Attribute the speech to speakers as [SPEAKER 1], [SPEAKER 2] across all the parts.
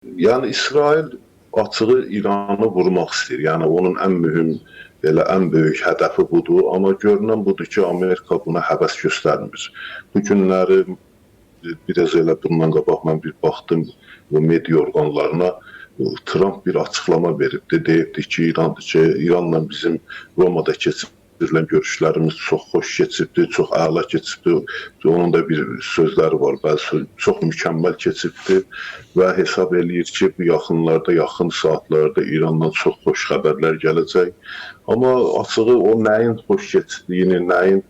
[SPEAKER 1] Yəni İsrail açığı İranı vurmaq istəyir. Yəni onun ən mühüm, belə ən böyük hədəfi budur. Amma görünən budur ki, Amerika buna həvəs göstərmir. Bu günləri biraz elə bundan qabaq mən bir baxdım bu media orqanlarına. Trump bir açıqlama veribdi. Deyibdi ki, İranla bizim Romada keçirilən görüşlərimiz çox xoş keçibdi, çox əla keçibdi. Onun da bir sözləri var, bəzi çox mükəmməl keçibdi və hesab eləyir ki, bu yaxınlarda, yaxın saatlarda İrandan çox xoş xəbərlər gələcək. Amma açığı o nəyin xoş keçdiyini, nəyin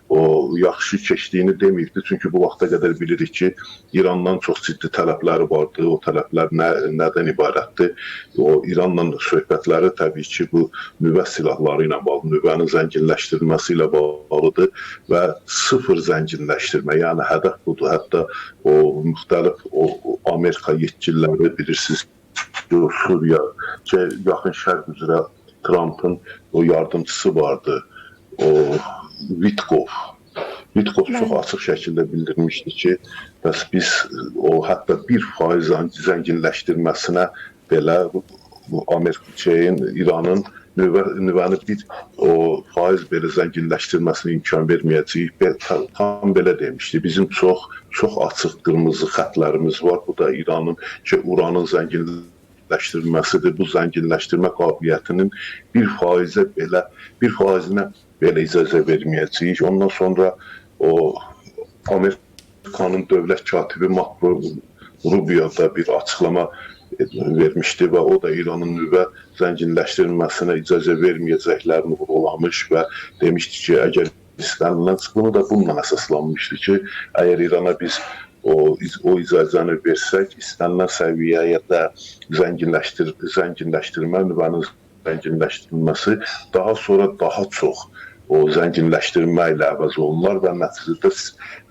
[SPEAKER 1] o yaxşı keçdiyini deməyibdi. Çünki bu vaxta qədər bilirik ki, İrandan çox ciddi tələbləri vardı. O tələblər nədən ibarətdir? O İranla söhbətləri təbii ki, bu nüvə silahları ilə bağlı, nüvənin zənginləşdirilməsi ilə bağlıdır və sıfır zənginləşdirmə, yəni hədəf budur. Hətta o müxtəlif Amerika yetkililəri bilirsiniz, Suriya, yaxın şərq üzrə Trump'ın o yardımcısı vardı. O Vitkov çox açıq şəkildə bildirmişdi ki, bəs biz o hətta 1% zənginləşdirməsinə belə İranın nüvəni 1% belə zənginləşdirməsinə imkan verməyəcəyik. Tam belə demişdi. Bizim çox açıq qırmızı xətlərimiz var. Bu da İranın uranın zənginləşdirilməsidir. Bu zənginləşdirmə qabiliyyətinin 1%-nə belə icazə verməyəcəyik. Ondan sonra o Amerikanın dövlət katibi Marco Rubio da bir açıqlama vermişdi və o da İranın nüvə zənginləşdirilməsinə icazə verməyəcəklərini vurğulamış və demişdi ki, əgər istənilən, bunu da bununla əsaslanmışdı ki, əgər İrana biz o icazəni versək, istənilən səviyyəyə zənginləşdirmə, nüvənin zənginləşdirilməsi daha sonra daha çox o zənginləşdirmə ilə əvəz olunurlar və nəticədə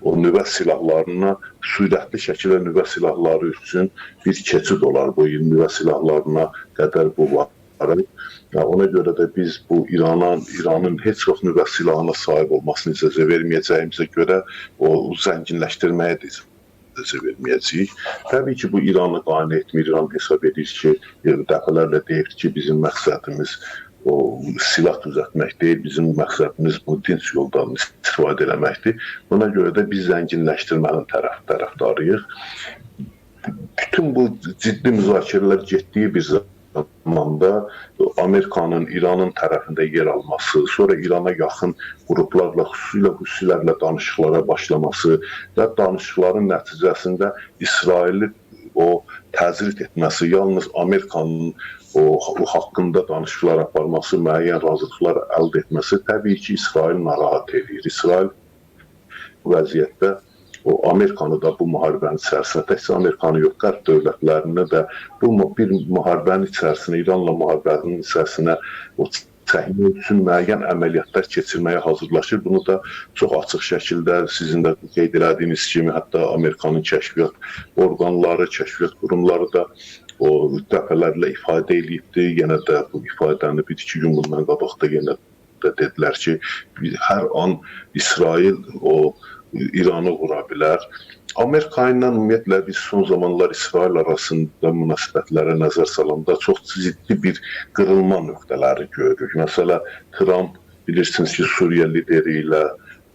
[SPEAKER 1] o nüvə silahlarına, sürətli şəkildə nüvə silahları üçün bir keçid olar bu nüvə silahlarına qədər bu var. Ona görə də biz bu İranın heç vaxt nüvə silahına sahib olmasını icazə verməyəcəyimizə görə o zənginləşdirməyə də icazə verməyəcəyik. Təbii ki, bu İranı qane etmir. İran hesab edir ki, dəfələrlə deyir ki, bizim məqsədimiz o silah düzəltmək deyil, bizim məqsədimiz bu dinc yoldan istifadə eləməkdir. Buna görə də biz zənginləşdirmənin tərəfdarıyıq. Bütün bu ciddi müzakirələr getdiyi bir zamanda Amerikanın İranın tərəfində yer alması, sonra İrana yaxın qruplarla, xüsusilə Husilərlə danışıqlara başlaması və danışıqların nəticəsində İsraili o təzrid etməsi, yalnız Amerikanın o haqqında danışıqlar aparması, müəyyən razılıqlar əldə etməsi təbii ki, İsrail narahat edir. İsrail bu vəziyyətdə o Amerikanı da bu müharibənin içərisinə, təkcə Amerikanı yox, qərb dövlətlərini də bu bir müharibənin içərisinə, İranla müharibənin içərisinə o təhlil üçün müəyyən əməliyyatlar keçirməyə hazırlaşır. Bunu da çox açıq şəkildə sizin də qeyd elədiyiniz kimi, hətta Amerikanın kəşfiyyat orqanları, kəşfiyyat qurumları da o dəfələrlə ifadə edibdi. Yenə də bu ifadəni bir-iki gün bundan qabaq da yenə də dedilər ki, hər an İsrail o İranı vura bilər. Amerika ilə ümumiyyətlə biz son zamanlar İsrail arasında münasibətlərə nəzər salanda çox ciddi bir qırılma nöqtələri görürük. Məsələn, Trump bilirsiniz ki, Suriya lideri ilə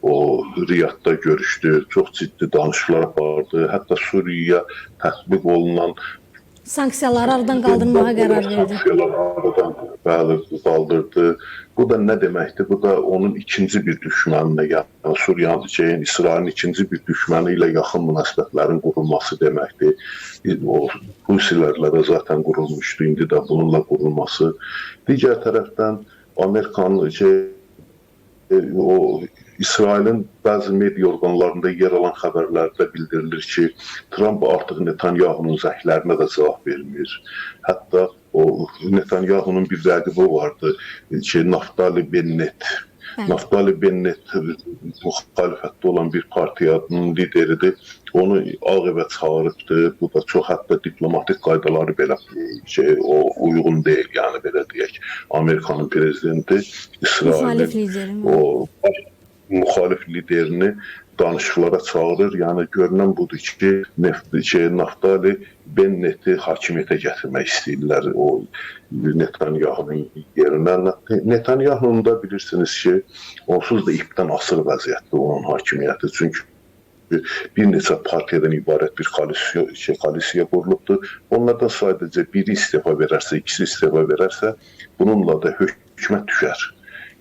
[SPEAKER 1] o Riyadda görüşdü, çox ciddi danışıqlar apardı. Hətta Suriyaya tətbiq olunan
[SPEAKER 2] sanksiyaları aradan qaldırmağa qərar verdi.
[SPEAKER 1] Sanksiyaları aradan qaldırdı. Bu da nə deməkdir? Bu da onun ikinci bir düşməninə, yəni Suriyanın, İsrailin ikinci bir düşməni ilə yaxın münasibətlərin qurulması deməkdir. O Husilərlə də zaten qurulmuşdu, indi də bununla qurulması. Digər tərəfdən Amerikanın o İsrailin bəzi media orqanlarında yer alan xəbərlərdə bildirilir ki, Trump artıq Netanyahunun zənglərinə də cavab vermir. Hətta o Netanyahunun bir rəqibi vardı ki, Naftali Bennett. Naftali Bennett müxalifətdə olan bir partiyanın lideridir. Onu Ağ Evə çağırıbdı. Bu da çox hətta diplomatik qaydaları belə uyğun deyil. Yəni belə deyək, Amerikanın prezidenti İsrailin o müxalif liderini danışıqlara çağırır. Yəni görünən budur ki, Naftali Benneti hakimiyyətə gətirmək istəyirlər o Netanyahunun yerinə. Netanyahunun da bilirsiniz ki, onsuz da ipdən asılı vəziyyətdə onun hakimiyyəti. Çünki bir neçə partiyadan ibarət bir koalisiya qurulubdur. Onlardan sadəcə biri istifa verərsə, ikisi istifa verərsə, bununla da hökumət düşər.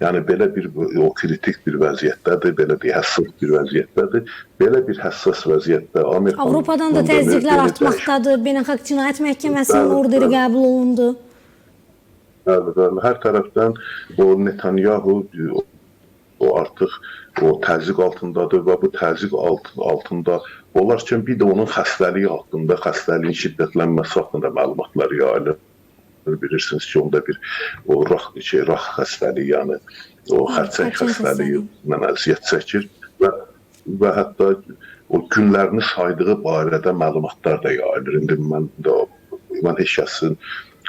[SPEAKER 1] Yəni belə bir o kritik bir vəziyyətdədir, belə bir həssas bir vəziyyətdədir. Belə bir həssas vəziyyətdə
[SPEAKER 2] Avropadan da təzyiqlər artmaqdadır. Beynəlxalq Cinayət Məhkəməsinin orderi qəbul olundu.
[SPEAKER 1] Bəli, hər tərəfdən o Netanyahu o artıq o təzyiq altındadır və bu təzyiq altında olarkən bir də onun xəstəliyi haqqında, xəstəliyin şiddətlənməsi haqqında məlumatlar yayılır. Bilirsiniz ki, onda bir o rax xəstəliyi, yəni o xərçəng xəstəliyi əziyyət çəkir və hətta o günlərini saydığı barədə məlumatlar da yayılır. İndi mən heç kəsin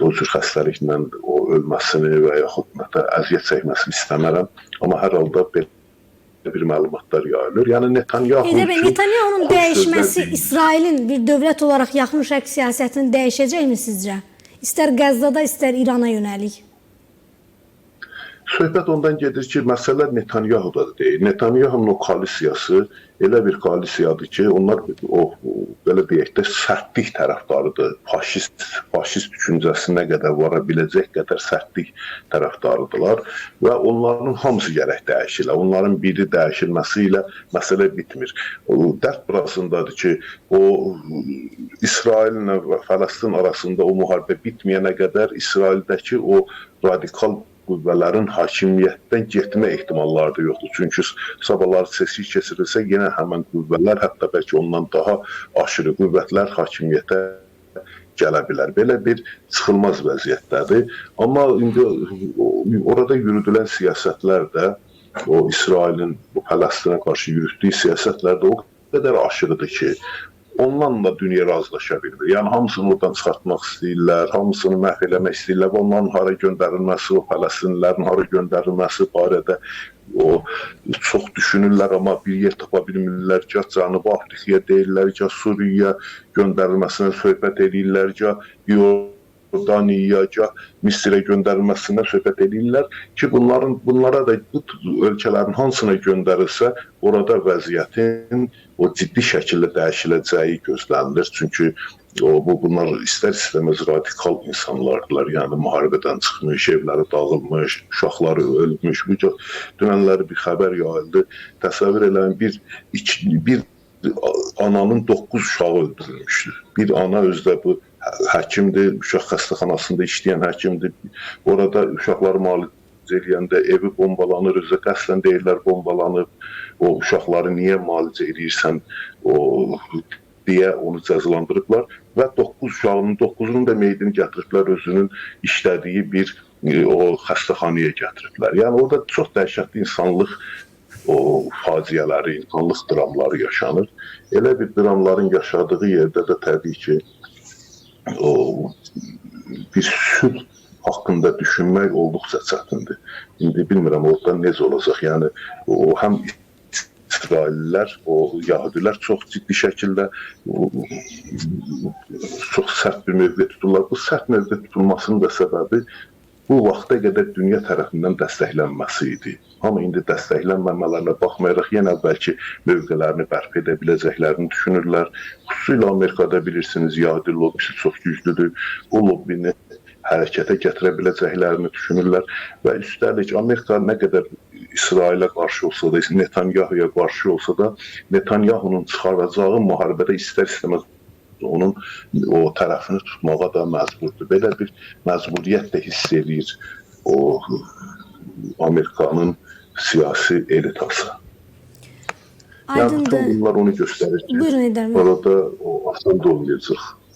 [SPEAKER 1] o cür xəstəliklə o ölməsini və yaxud əziyyət çəkməsini istəmərəm, amma hər halda bir məlumatlar yayılır. Yəni
[SPEAKER 2] Netanyahunun dəyişməsi İsrailin bir dövlət olaraq yaxın şərq siyasətini dəyişəcəkmi sizcə? İstər Qəzzada, istər İrana yönəlik.
[SPEAKER 1] Söhbət ondan gedir ki, məsələ Netanyahu'da da deyil. Netanyahunun o koalisiyası elə bir koalisiyadır ki, onlar belə deyək də sərtlik tərəfdarıdır. Faşist düşüncəsinə qədər vara biləcək qədər sərtlik tərəfdarıdırlar və onların hamısı gərək dəyişilə. Onların biri dəyişilməsi ilə məsələ bitmir. Dərd burasındadır ki, o İsraillə və Fələstin arasında o müharibə bitməyənə qədər İsraildəki o radikal qüvvələrin hakimiyyətdən getmə ehtimalları da yoxdur. Çünki sabahları seçki keçirilsə, yenə həmən qüvvələr, hətta bəlkə ondan daha aşırı qüvvətlər hakimiyyətə gələ bilər. Belə bir çıxılmaz vəziyyətdədir. Amma indi orada yürüdülən siyasətlər də, o İsrailin Fələstinə qarşı yürütdüyü siyasətlər də o qədər aşırıdır ki, onlarla dünya razılaşa bilmir. Yəni hamısını oradan çıxartmaq istəyirlər, hamısını məhv eləmək istəyirlər və onların hara göndərilməsi, o Fələstinlilərin hara göndərilməsi barədə o çox düşünürlər, amma bir yer tapa bilmirlər. Gah Cənubi Afrikaya deyirlər, gah Suriyaya göndərilməsinə söhbət edirlər, gah Jordaniyaya, gah Misirə göndərilməsindən söhbət edirlər ki, bunlara da bu ölkələrin hansına göndərilsə, orada vəziyyətin o ciddi şəkildə dəyişiləcəyi gözlənilir. Çünki bunlar istər-istəməz radikal insanlardılar. Yəni müharibədən çıxmış, evləri dağılmış, uşaqları ölmüş. Bu dünənləri bir xəbər yayıldı. Təsəvvür eləyin, bir ananın 9 uşağı öldürülmüşdür. Bir ana özdə bu həkimdir, uşaq xəstəxanasında işləyən həkimdir. Orada uşaqları müalicə edəndə evi bombalanır, özə qəsdən deyirlər bombalanıb. O uşaqları niyə müalicə edirsən deyə onu cəzalandırıblar və 9 uşağının 9'unun da meydini gətiriblər, özünün işlədiyi bir o xəstəxanaya gətiriblər. Yəni orada çox dəhşətli insanlıq o faciələri, insanlıq dramları yaşanır. Elə bir dramların yaşadığı yerdə də təbii ki, bir sülh haqqında düşünmək olduqca çətindir. İndi bilmirəm orada necə olacaq. Yəni həm İsraillilər, o Yahudilər çox ciddi şəkildə çox sərt bir mövqe tuturlar. Bu sərt mövqe tutulmasının da səbəbi bu vaxta qədər dünya tərəfindən dəstəklənməsi idi. Amma indi dəstəklənməmələrinə baxmayaraq yenə bəlkə mövqələrini bərpa edə biləcəklərini düşünürlər. Xüsusilə Amerikada bilirsiniz, Yahudi lobbisi çox güclüdür. O lobbini hərəkətə gətirə biləcəklərini düşünürlər və üstəlik Amerika nə qədər İsrailə qarşı olsa da, Netanyahu'ya qarşı olsa da, Netanyahunun çıxaracağı müharibədə istər-istəməz onun o tərəfini tutmağa da məcburdur. Belə bir məcburiyyət də hiss edir o Amerikanın siyasi elitası. Yəni bütün bunlar onu göstərir ki, orada o asan da olmayacaq.